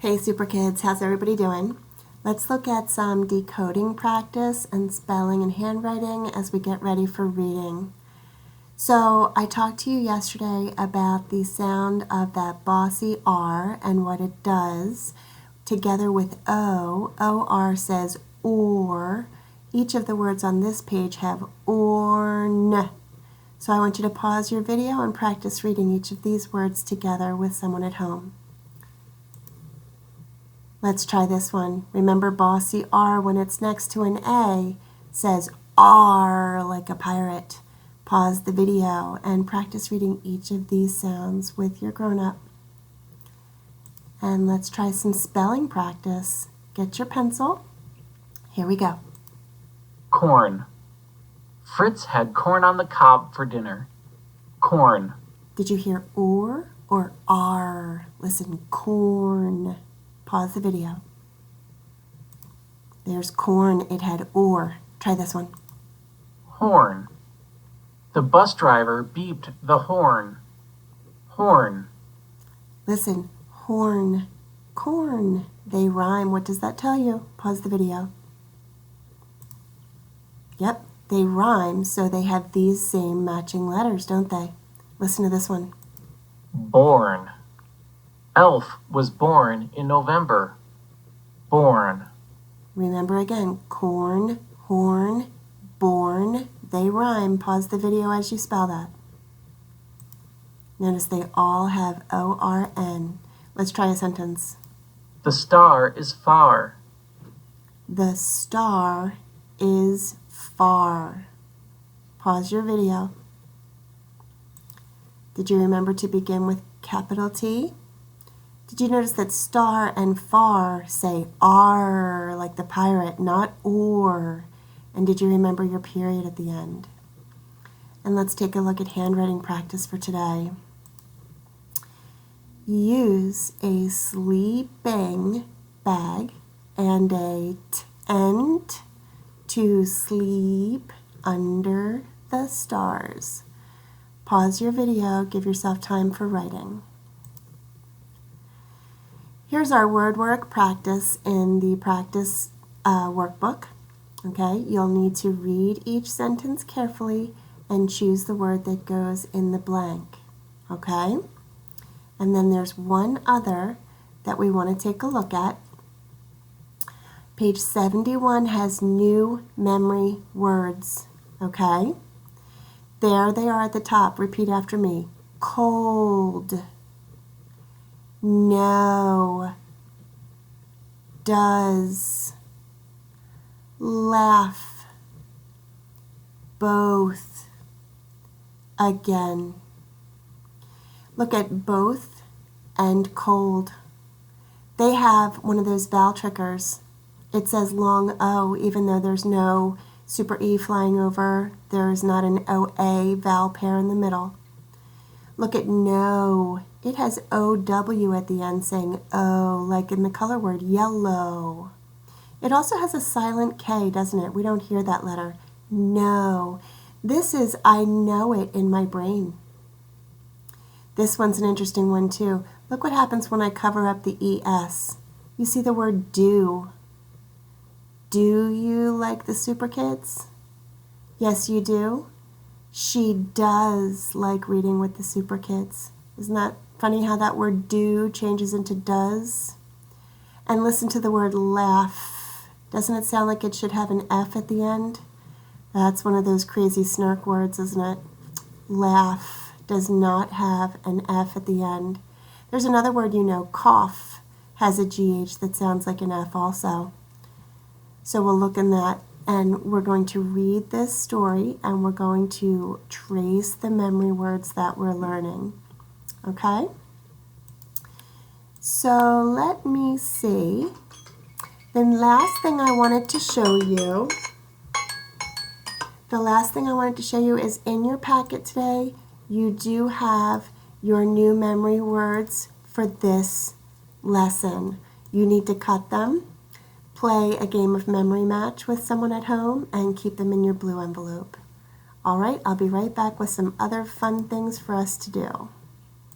Hey Super Kids, how's everybody doing? Let's look at some decoding practice and spelling and handwriting as we get ready for reading. So I talked to you yesterday about the sound of that bossy R and what it does. Together with O, OR says or. Each of the words on this page have orn. So I want you to pause your video and practice reading each of these words together with someone at home. Let's try this one. Remember bossy R when it's next to an A says R like a pirate. Pause the video and practice reading each of these sounds with your grown-up. And let's try some spelling practice. Get your pencil. Here we go. Corn. Fritz had corn on the cob for dinner. Corn. Did you hear or R? Listen, corn. Pause the video. There's corn. It had or. Try this one. Horn. The bus driver beeped the horn. Horn. Listen, horn, corn. They rhyme. What does that tell you? Pause the video. Yep, they rhyme, so they have these same matching letters, don't they? Listen to this one. Born. Elf was born in November. Born. Remember again, corn, horn, born. They rhyme. Pause the video as you spell that. Notice they all have O-R-N. Let's try a sentence. The star is far. The star is far. Pause your video. Did you remember to begin with capital T? Did you notice that star and far say R like the pirate, not or? And did you remember your period at the end? And let's take a look at handwriting practice for today. Use a sleeping bag and a tent to sleep under the stars. Pause your video, give yourself time for writing. Here's our word work practice in the practice workbook. Okay, you'll need to read each sentence carefully and choose the word that goes in the blank. Okay? And then there's one other that we want to take a look at. Page 71 has new memory words. Okay? There they are at the top. Repeat after me. Cold. No. Does. Laugh. Both. Again. Look at both and cold. They have one of those vowel triggers. It says long O, even though there's no super E flying over. There's not an OA vowel pair in the middle. Look at no. It has OW at the end saying O, like in the color word yellow. It also has a silent K, doesn't it? We don't hear that letter. No. This is I know it in my brain. This one's an interesting one too. Look what happens when I cover up the ES. You see the word do. Do you like the Super Kids? Yes, you do. She does like reading with the Super Kids. Isn't that funny how that word do changes into does? And listen to the word laugh. Doesn't it sound like it should have an F at the end? That's one of those crazy snark words, isn't it? Laugh does not have an F at the end. There's another word you know, cough, has a GH that sounds like an F also. So we'll look in that, and we're going to read this story, and we're going to trace the memory words that we're learning. Okay? So let me see. The last thing I wanted to show you is in your packet today, you do have your new memory words for this lesson. You need to cut them, play a game of memory match with someone at home, and keep them in your blue envelope. All right, I'll be right back with some other fun things for us to do.